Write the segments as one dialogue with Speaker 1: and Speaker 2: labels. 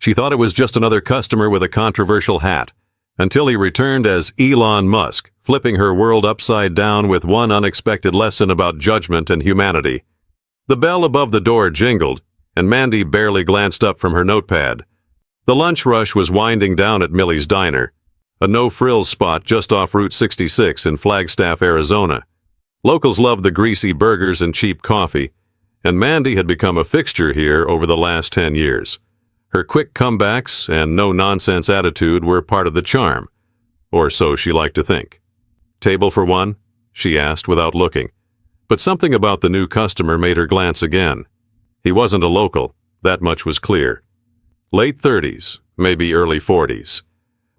Speaker 1: She thought it was just another customer with a controversial hat, until he returned as Elon Musk, flipping her world upside down with one unexpected lesson about judgment and humanity. The bell above the door jingled, and Mandy barely glanced up from her notepad. The lunch rush was winding down at Millie's Diner, a no-frills spot just off Route 66 in Flagstaff, Arizona. Locals loved the greasy burgers and cheap coffee, and Mandy had become a fixture here over the last 10 years. Her quick comebacks and no-nonsense attitude were part of the charm, or so she liked to think. "Table for one?" she asked without looking, but something about the new customer made her glance again. He wasn't a local, that much was clear. Late 30s, maybe early 40s.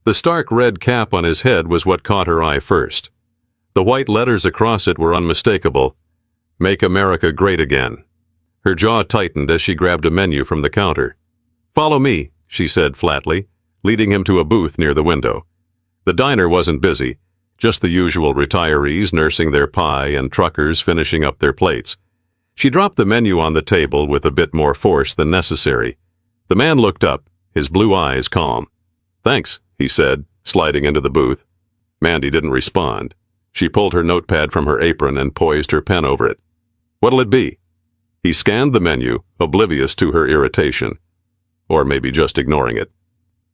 Speaker 1: The stark red cap on his head was what caught her eye first. The white letters across it were unmistakable. "Make America Great Again." Her jaw tightened as she grabbed a menu from the counter. "Follow me," she said flatly, leading him to a booth near the window. The diner wasn't busy, just the usual retirees nursing their pie and truckers finishing up their plates. She dropped the menu on the table with a bit more force than necessary. The man looked up, his blue eyes calm. "Thanks," he said, sliding into the booth. Mandy didn't respond. She pulled her notepad from her apron and poised her pen over it. "What'll it be?" He scanned the menu, oblivious to her irritation. Or maybe just ignoring it.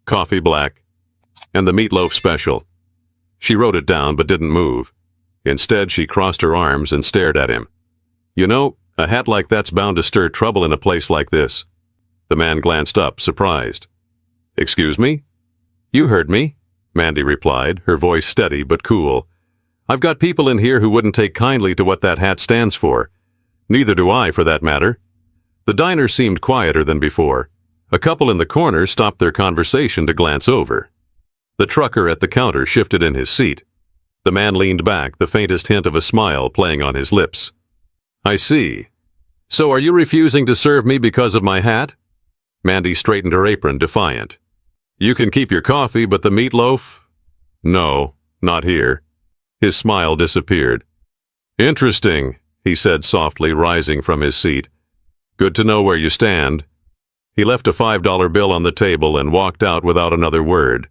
Speaker 1: "Coffee black, and the meatloaf special." She wrote it down but didn't move. Instead, she crossed her arms and stared at him. "You know, a hat like that's bound to stir trouble in a place like this." The man glanced up, surprised. "Excuse me?" "You heard me," Mandy replied, her voice steady but cool. "I've got people in here who wouldn't take kindly to what that hat stands for. Neither do I, for that matter." The diner seemed quieter than before. A couple in the corner stopped their conversation to glance over. The trucker at the counter shifted in his seat. The man leaned back, the faintest hint of a smile playing on his lips. "I see. So are you refusing to serve me because of my hat?" Mandy straightened her apron, defiant. "You can keep your coffee, but the meatloaf?" "No, not here." His smile disappeared. "Interesting," he said softly, rising from his seat. "Good to know where you stand." He left a $5 bill on the table and walked out without another word.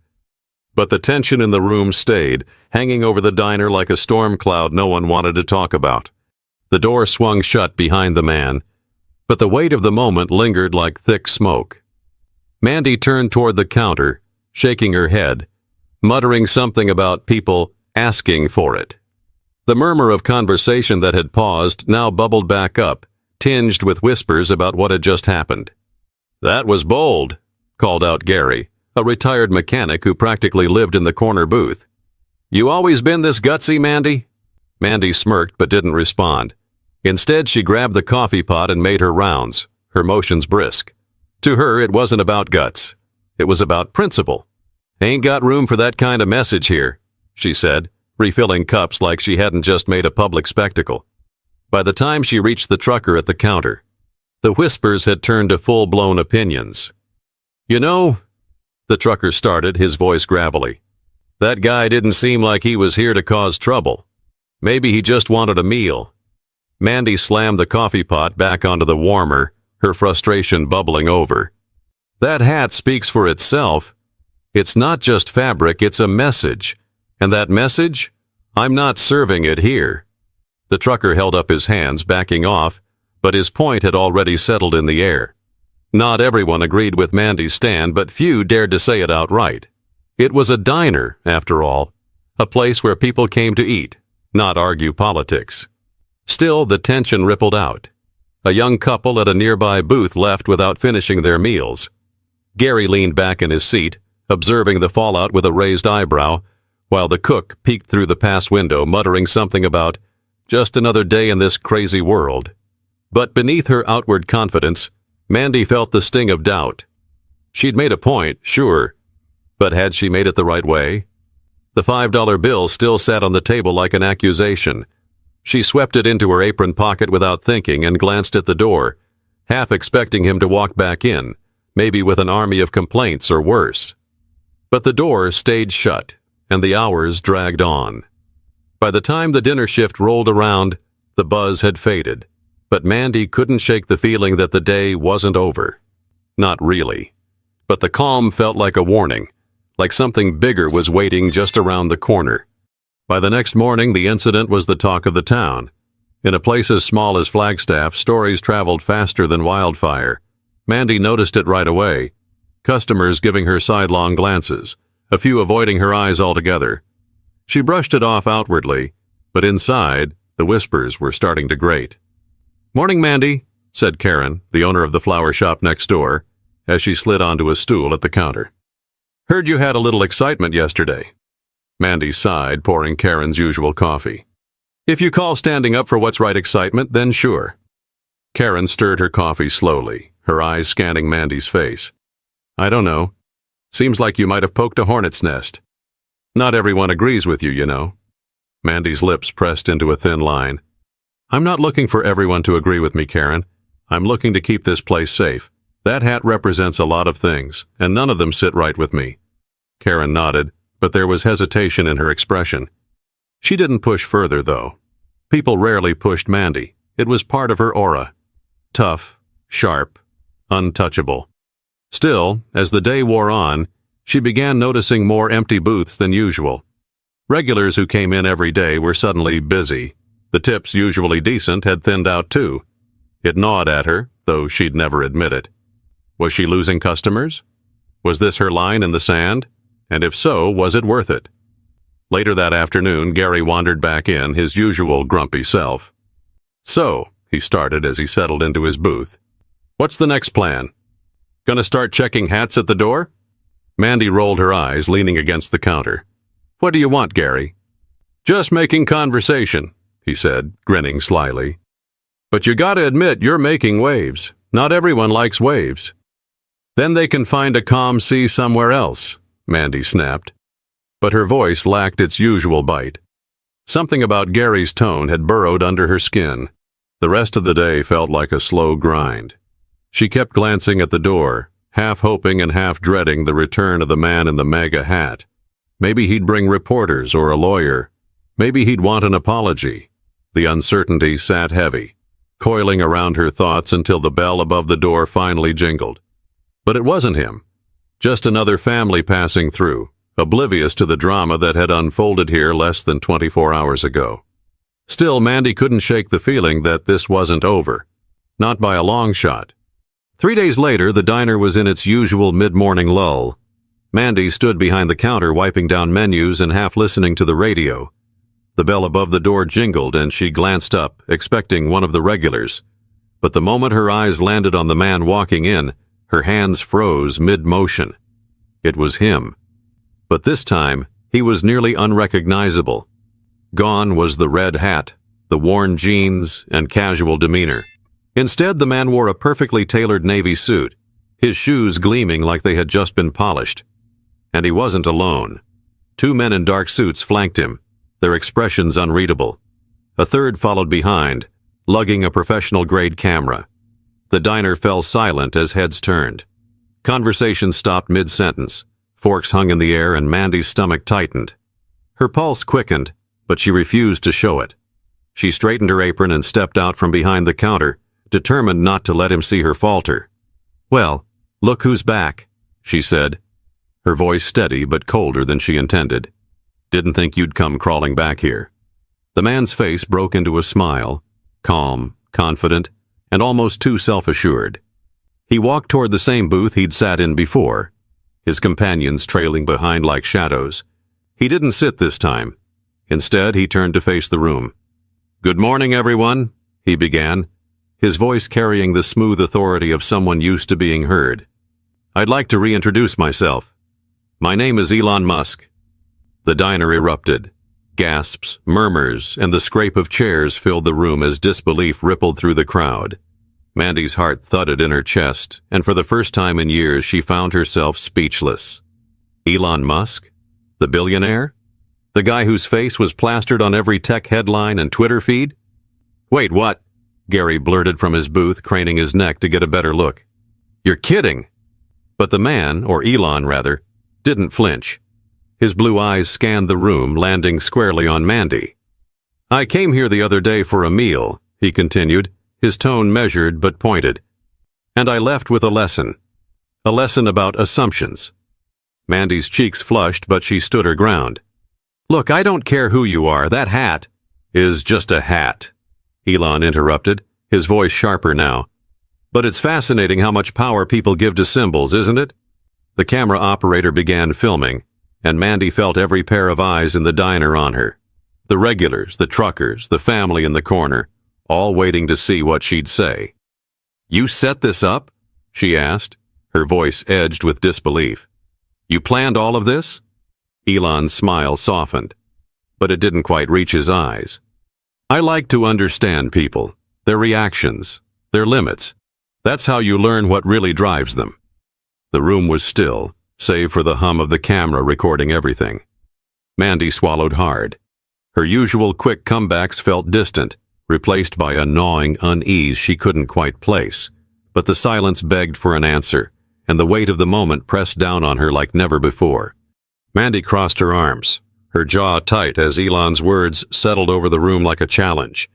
Speaker 1: But the tension in the room stayed, hanging over the diner like a storm cloud no one wanted to talk about. The door swung shut behind the man, but the weight of the moment lingered like thick smoke. Mandy turned toward the counter, shaking her head, muttering something about people asking for it. The murmur of conversation that had paused now bubbled back up, tinged with whispers about what had just happened. "That was bold," called out Gary, a retired mechanic who practically lived in the corner booth. "You always been this gutsy, Mandy?" Mandy smirked but didn't respond. Instead, she grabbed the coffee pot and made her rounds, her motions brisk. To her, it wasn't about guts. It was about principle. "Ain't got room for that kind of message here," she said, refilling cups like she hadn't just made a public spectacle. By the time she reached the trucker at the counter, the whispers had turned to full-blown opinions. "You know," the trucker started, his voice gravelly, "that guy didn't seem like he was here to cause trouble. Maybe he just wanted a meal." Mandy slammed the coffee pot back onto the warmer, her frustration bubbling over. "That hat speaks for itself. It's not just fabric, it's a message. And that message? I'm not serving it here." The trucker held up his hands, backing off, but his point had already settled in the air. Not everyone agreed with Mandy's stand, but few dared to say it outright. It was a diner, after all, a place where people came to eat, not argue politics. Still, the tension rippled out. A young couple at a nearby booth left without finishing their meals. Gary leaned back in his seat, observing the fallout with a raised eyebrow, while the cook peeked through the pass window, muttering something about just another day in this crazy world. But beneath her outward confidence, Mandy felt the sting of doubt. She'd made a point, sure, but had she made it the right way? The $5 bill still sat on the table like an accusation. She swept it into her apron pocket without thinking and glanced at the door, half expecting him to walk back in, maybe with an army of complaints or worse. But the door stayed shut, and the hours dragged on. By the time the dinner shift rolled around, the buzz had faded. But Mandy couldn't shake the feeling that the day wasn't over. Not really. But the calm felt like a warning, like something bigger was waiting just around the corner. By the next morning, the incident was the talk of the town. In a place as small as Flagstaff, stories traveled faster than wildfire. Mandy noticed it right away. Customers giving her sidelong glances, a few avoiding her eyes altogether. She brushed it off outwardly, but inside, the whispers were starting to grate. "Morning, Mandy," said Karen, the owner of the flower shop next door, as she slid onto a stool at the counter. "Heard you had a little excitement yesterday." Mandy sighed, pouring Karen's usual coffee. "If you call standing up for what's right excitement, then sure." Karen stirred her coffee slowly, her eyes scanning Mandy's face. "I don't know. Seems like you might have poked a hornet's nest. Not everyone agrees with you, you know." Mandy's lips pressed into a thin line. "I'm not looking for everyone to agree with me, Karen. I'm looking to keep this place safe. That hat represents a lot of things, and none of them sit right with me." Karen nodded, but there was hesitation in her expression. She didn't push further, though. People rarely pushed Mandy. It was part of her aura. Tough, sharp, untouchable. Still, as the day wore on, she began noticing more empty booths than usual. Regulars who came in every day were suddenly busy. The tips, usually decent, had thinned out too. It gnawed at her, though she'd never admit it. Was she losing customers? Was this her line in the sand? And if so, was it worth it? Later that afternoon, Gary wandered back in, his usual grumpy self. "So," he started as he settled into his booth, "what's the next plan? Gonna start checking hats at the door?" Mandy rolled her eyes, leaning against the counter. "What do you want, Gary?" "Just making conversation," he said, grinning slyly. "But you gotta admit you're making waves. Not everyone likes waves." "Then they can find a calm sea somewhere else," Mandy snapped. But her voice lacked its usual bite. Something about Gary's tone had burrowed under her skin. The rest of the day felt like a slow grind. She kept glancing at the door, half hoping and half dreading the return of the man in the MAGA hat. Maybe he'd bring reporters or a lawyer. Maybe he'd want an apology. The uncertainty sat heavy, coiling around her thoughts until the bell above the door finally jingled. But it wasn't him. Just another family passing through, oblivious to the drama that had unfolded here less than 24 hours ago. Still, Mandy couldn't shake the feeling that this wasn't over. Not by a long shot. 3 days later, the diner was in its usual mid-morning lull. Mandy stood behind the counter wiping down menus and half listening to the radio. The bell above the door jingled and she glanced up, expecting one of the regulars. But the moment her eyes landed on the man walking in, her hands froze mid-motion. It was him. But this time, he was nearly unrecognizable. Gone was the red hat, the worn jeans, and casual demeanor. Instead, the man wore a perfectly tailored navy suit, his shoes gleaming like they had just been polished. And he wasn't alone. 2 men in dark suits flanked him, their expressions unreadable. A third followed behind, lugging a professional-grade camera. The diner fell silent as heads turned. Conversation stopped mid-sentence. Forks hung in the air and Mandy's stomach tightened. Her pulse quickened, but she refused to show it. She straightened her apron and stepped out from behind the counter, determined not to let him see her falter. "Well, look who's back," she said, her voice steady but colder than she intended. "Didn't think you'd come crawling back here." The man's face broke into a smile, calm, confident, and almost too self-assured. He walked toward the same booth he'd sat in before, his companions trailing behind like shadows. He didn't sit this time. Instead, he turned to face the room. "Good morning, everyone," he began, his voice carrying the smooth authority of someone used to being heard. "I'd like to reintroduce myself. My name is Elon Musk." The diner erupted. Gasps, murmurs, and the scrape of chairs filled the room as disbelief rippled through the crowd. Mandy's heart thudded in her chest, and for the first time in years she found herself speechless. Elon Musk? The billionaire? The guy whose face was plastered on every tech headline and Twitter feed? "Wait, what?" Gary blurted from his booth, craning his neck to get a better look. "You're kidding!" But the man, or Elon rather, didn't flinch. His blue eyes scanned the room, landing squarely on Mandy. "I came here the other day for a meal," he continued, his tone measured but pointed. "And I left with a lesson. A lesson about assumptions. Mandy's cheeks flushed, but she stood her ground. Look, I don't care who you are. That hat is just a hat, Elon interrupted, his voice sharper now. But it's fascinating how much power people give to symbols, isn't it? The camera operator began filming, and Mandy felt every pair of eyes in the diner on her. The regulars, the truckers, the family in the corner, all waiting to see what she'd say. You set this up? She asked, her voice edged with disbelief. You planned all of this? Elon's smile softened, but it didn't quite reach his eyes. I like to understand people, their reactions, their limits. That's how you learn what really drives them. The room was still, save for the hum of the camera recording everything. Mandy swallowed hard. Her usual quick comebacks felt distant, replaced by a gnawing unease she couldn't quite place. But the silence begged for an answer, and the weight of the moment pressed down on her like never before. Mandy crossed her arms, her jaw tight as Elon's words settled over the room like a challenge.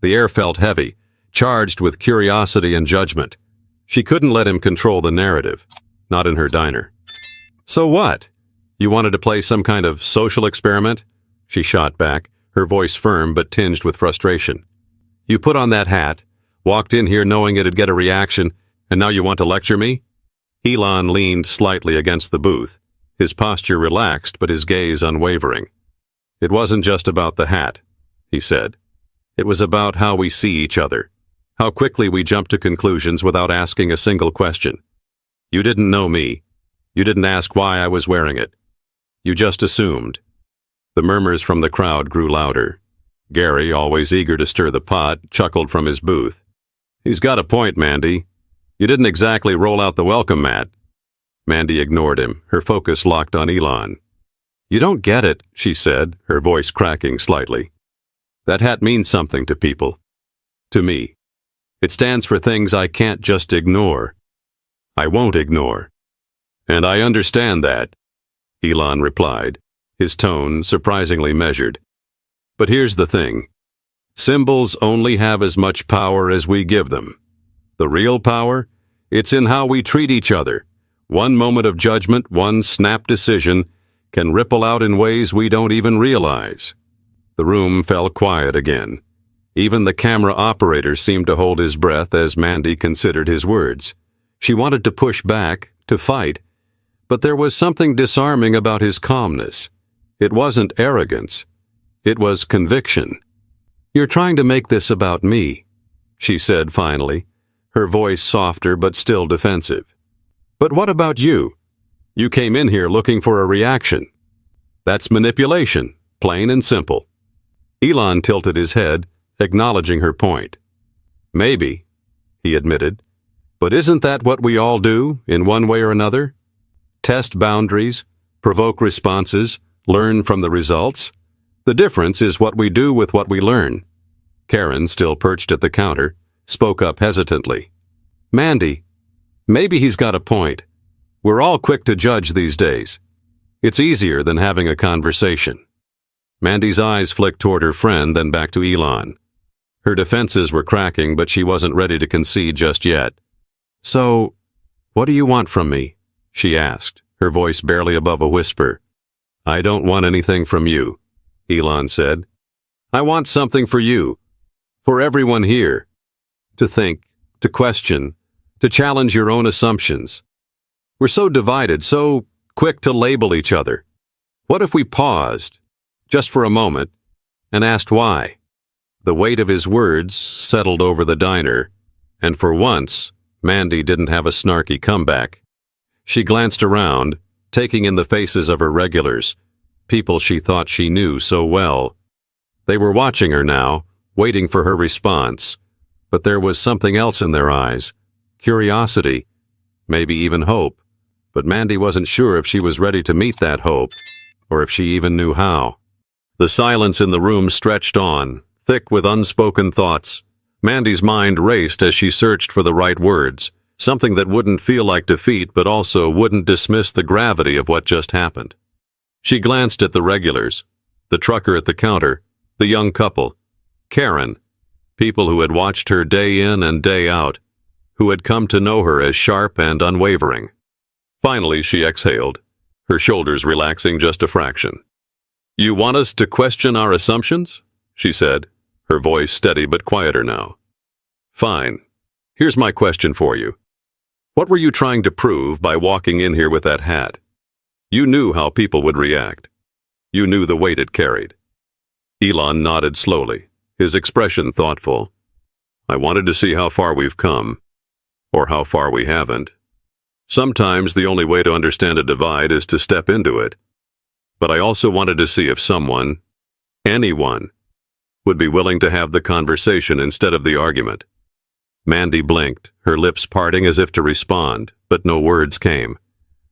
Speaker 1: The air felt heavy, charged with curiosity and judgment. She couldn't let him control the narrative, not in her diner. So what? You wanted to play some kind of social experiment? She shot back, her voice firm but tinged with frustration. You put on that hat, walked in here knowing it'd get a reaction, and now you want to lecture me? Elon leaned slightly against the booth, his posture relaxed but his gaze unwavering. It wasn't just about the hat, he said. It was about how we see each other, how quickly we jump to conclusions without asking a single question. You didn't know me. You didn't ask why I was wearing it. You just assumed. The murmurs from the crowd grew louder. Gary, always eager to stir the pot, chuckled from his booth. He's got a point, Mandy. You didn't exactly roll out the welcome mat. Mandy ignored him, her focus locked on Elon. You don't get it, she said, her voice cracking slightly. That hat means something to people. To me. It stands for things I can't just ignore. I won't ignore. And I understand that, Elon replied, his tone surprisingly measured. But here's the thing. Symbols only have as much power as we give them. The real power? It's in how we treat each other. One moment of judgment, one snap decision, can ripple out in ways we don't even realize. The room fell quiet again. Even the camera operator seemed to hold his breath as Mandy considered his words. She wanted to push back, to fight, but there was something disarming about his calmness. It wasn't arrogance. It was conviction. You're trying to make this about me, she said finally, her voice softer but still defensive. But what about you? You came in here looking for a reaction. That's manipulation, plain and simple. Elon tilted his head, acknowledging her point. Maybe, he admitted. But isn't that what we all do, in one way or another? Test boundaries, provoke responses, learn from the results? The difference is what we do with what we learn. Karen, still perched at the counter, spoke up hesitantly. Mandy, maybe he's got a point. We're all quick to judge these days. It's easier than having a conversation. Mandy's eyes flicked toward her friend, then back to Elon. Her defenses were cracking, but she wasn't ready to concede just yet. So, what do you want from me? She asked, her voice barely above a whisper. I don't want anything from you, Elon said. I want something for you, for everyone here. To think, to question, to challenge your own assumptions. We're so divided, so quick to label each other. What if we paused, just for a moment, and asked why? The weight of his words settled over the diner, and for once, Mandy didn't have a snarky comeback. She glanced around, taking in the faces of her regulars, people she thought she knew so well. They were watching her now, waiting for her response, but there was something else in their eyes, curiosity, maybe even hope. But Mandy wasn't sure if she was ready to meet that hope, or if she even knew how. The silence in the room stretched on, thick with unspoken thoughts. Mandy's mind raced as she searched for the right words, something that wouldn't feel like defeat but also wouldn't dismiss the gravity of what just happened. She glanced at the regulars, the trucker at the counter, the young couple, Karen, people who had watched her day in and day out, who had come to know her as sharp and unwavering. Finally, she exhaled, her shoulders relaxing just a fraction. "You want us to question our assumptions?" she said, her voice steady but quieter now. "Fine. Here's my question for you. What were you trying to prove by walking in here with that hat? You knew how people would react. You knew the weight it carried." Elon nodded slowly, his expression thoughtful. "I wanted to see how far we've come, or how far we haven't. Sometimes the only way to understand a divide is to step into it. But I also wanted to see if someone, anyone, would be willing to have the conversation instead of the argument." Mandy blinked, her lips parting as if to respond, but no words came.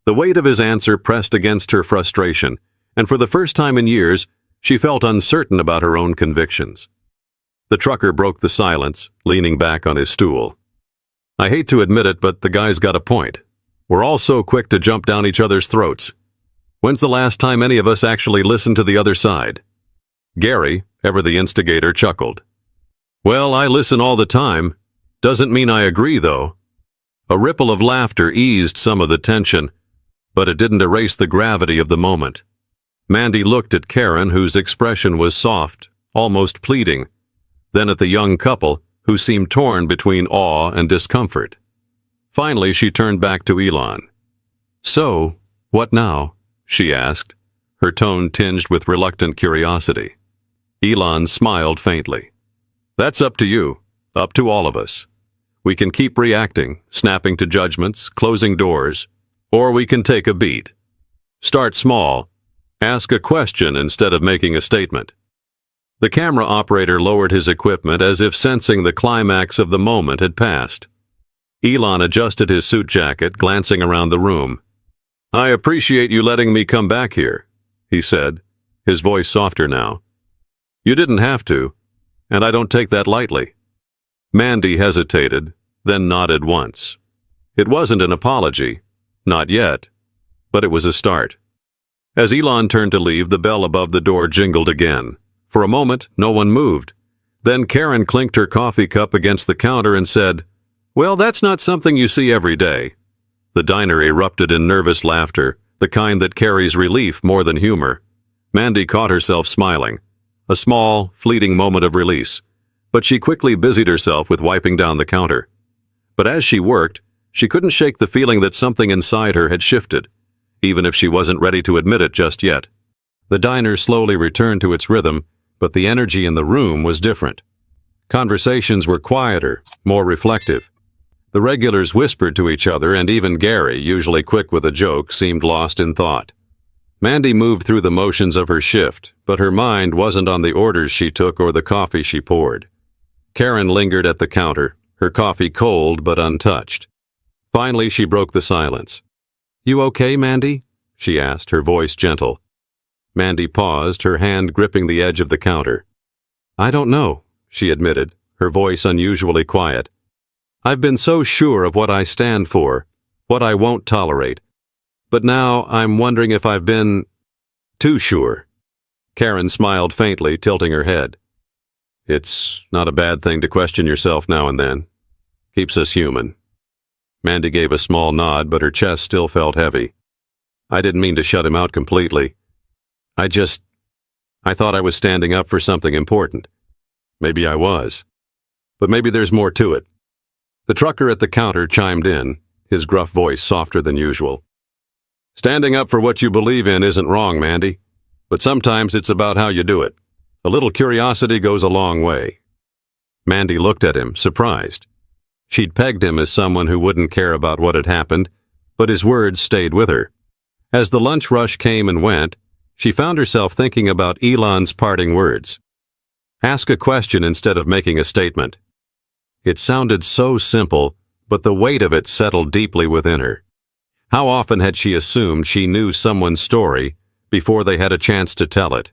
Speaker 1: The weight of his answer pressed against her frustration, and for the first time in years, she felt uncertain about her own convictions. The trucker broke the silence, leaning back on his stool. "I hate to admit it, but the guy's got a point. We're all so quick to jump down each other's throats. When's the last time any of us actually listened to the other side?" Gary, ever the instigator, chuckled. "Well, I listen all the time. Doesn't mean I agree, though." A ripple of laughter eased some of the tension, but it didn't erase the gravity of the moment. Mandy looked at Karen, whose expression was soft, almost pleading, then at the young couple, who seemed torn between awe and discomfort. Finally, she turned back to Elon. "So, what now?" she asked, her tone tinged with reluctant curiosity. Elon smiled faintly. "That's up to you, up to all of us. We can keep reacting, snapping to judgments, closing doors, or we can take a beat. Start small. Ask a question instead of making a statement." The camera operator lowered his equipment as if sensing the climax of the moment had passed. Elon adjusted his suit jacket, glancing around the room. "I appreciate you letting me come back here," he said, his voice softer now. "You didn't have to, and I don't take that lightly." Mandy hesitated, then nodded once. It wasn't an apology, not yet, but it was a start. As Elon turned to leave, the bell above the door jingled again. For a moment, no one moved. Then Karen clinked her coffee cup against the counter and said, "Well, that's not something you see every day." The diner erupted in nervous laughter, the kind that carries relief more than humor. Mandy caught herself smiling, a small, fleeting moment of release, but she quickly busied herself with wiping down the counter. But as she worked, she couldn't shake the feeling that something inside her had shifted, even if she wasn't ready to admit it just yet. The diner slowly returned to its rhythm, but the energy in the room was different. Conversations were quieter, more reflective. The regulars whispered to each other, and even Gary, usually quick with a joke, seemed lost in thought. Mandy moved through the motions of her shift, but her mind wasn't on the orders she took or the coffee she poured. Karen lingered at the counter, her coffee cold but untouched. Finally, she broke the silence. "You okay, Mandy?" she asked, her voice gentle. Mandy paused, her hand gripping the edge of the counter. "I don't know," she admitted, her voice unusually quiet. "I've been so sure of what I stand for, what I won't tolerate. But now I'm wondering if I've been too sure." Karen smiled faintly, tilting her head. "It's not a bad thing to question yourself now and then. Keeps us human." Mandy gave a small nod, but her chest still felt heavy. "I didn't mean to shut him out completely. I thought I was standing up for something important. Maybe I was. But maybe there's more to it." The trucker at the counter chimed in, his gruff voice softer than usual. "Standing up for what you believe in isn't wrong, Mandy, but sometimes it's about how you do it. A little curiosity goes a long way." Mandy looked at him, surprised. She'd pegged him as someone who wouldn't care about what had happened, but his words stayed with her. As the lunch rush came and went, she found herself thinking about Elon's parting words. Ask a question instead of making a statement. It sounded so simple, but the weight of it settled deeply within her. How often had she assumed she knew someone's story before they had a chance to tell it?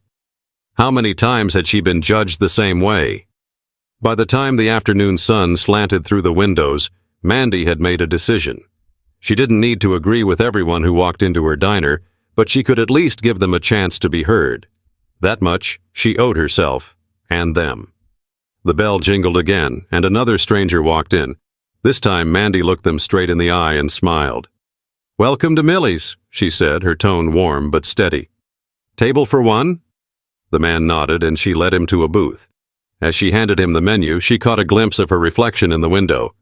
Speaker 1: How many times had she been judged the same way? By the time the afternoon sun slanted through the windows, Mandy had made a decision. She didn't need to agree with everyone who walked into her diner, but she could at least give them a chance to be heard. That much she owed herself and them. The bell jingled again, and another stranger walked in. This time Mandy looked them straight in the eye and smiled. "Welcome to Millie's," she said, her tone warm but steady. "Table for one?" The man nodded, and she led him to a booth. As she handed him the menu, she caught a glimpse of her reflection in the window.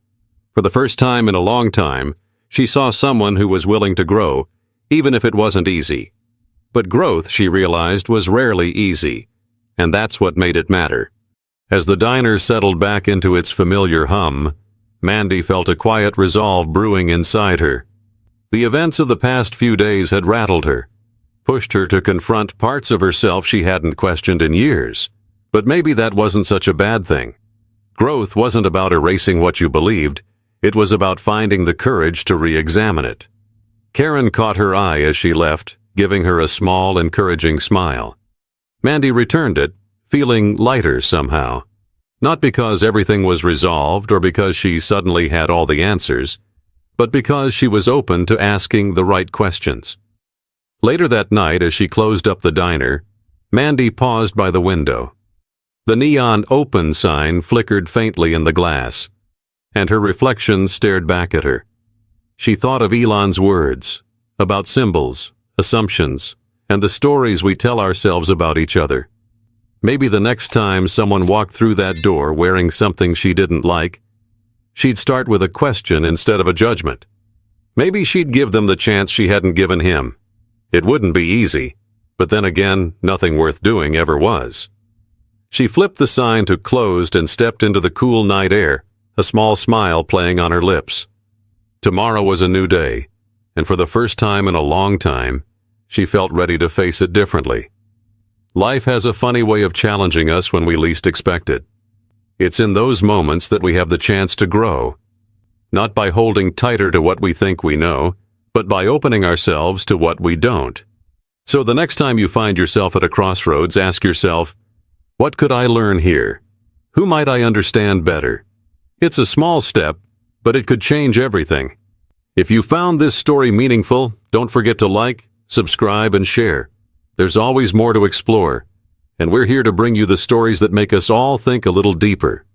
Speaker 1: For the first time in a long time, she saw someone who was willing to grow, even if it wasn't easy. But growth, she realized, was rarely easy, and that's what made it matter. As the diner settled back into its familiar hum, Mandy felt a quiet resolve brewing inside her. The events of the past few days had rattled her, pushed her to confront parts of herself she hadn't questioned in years. But maybe that wasn't such a bad thing. Growth wasn't about erasing what you believed, it was about finding the courage to re-examine it. Karen caught her eye as she left, giving her a small, encouraging smile. Mandy returned it, feeling lighter somehow. Not because everything was resolved or because she suddenly had all the answers, but because she was open to asking the right questions. Later that night, as she closed up the diner, Mandy paused by the window. The neon "open" sign flickered faintly in the glass, and her reflection stared back at her. She thought of Elon's words, about symbols, assumptions, and the stories we tell ourselves about each other. Maybe the next time someone walked through that door wearing something she didn't like, she'd start with a question instead of a judgment. Maybe she'd give them the chance she hadn't given him. It wouldn't be easy, but then again, nothing worth doing ever was. She flipped the sign to closed and stepped into the cool night air, a small smile playing on her lips. Tomorrow was a new day, and for the first time in a long time, she felt ready to face it differently. Life has a funny way of challenging us when we least expect it. It's in those moments that we have the chance to grow, not by holding tighter to what we think we know, but by opening ourselves to what we don't. So the next time you find yourself at a crossroads, ask yourself, what could I learn here? Who might I understand better? It's a small step, but it could change everything. If you found this story meaningful, don't forget to like, subscribe, and share. There's always more to explore, and we're here to bring you the stories that make us all think a little deeper.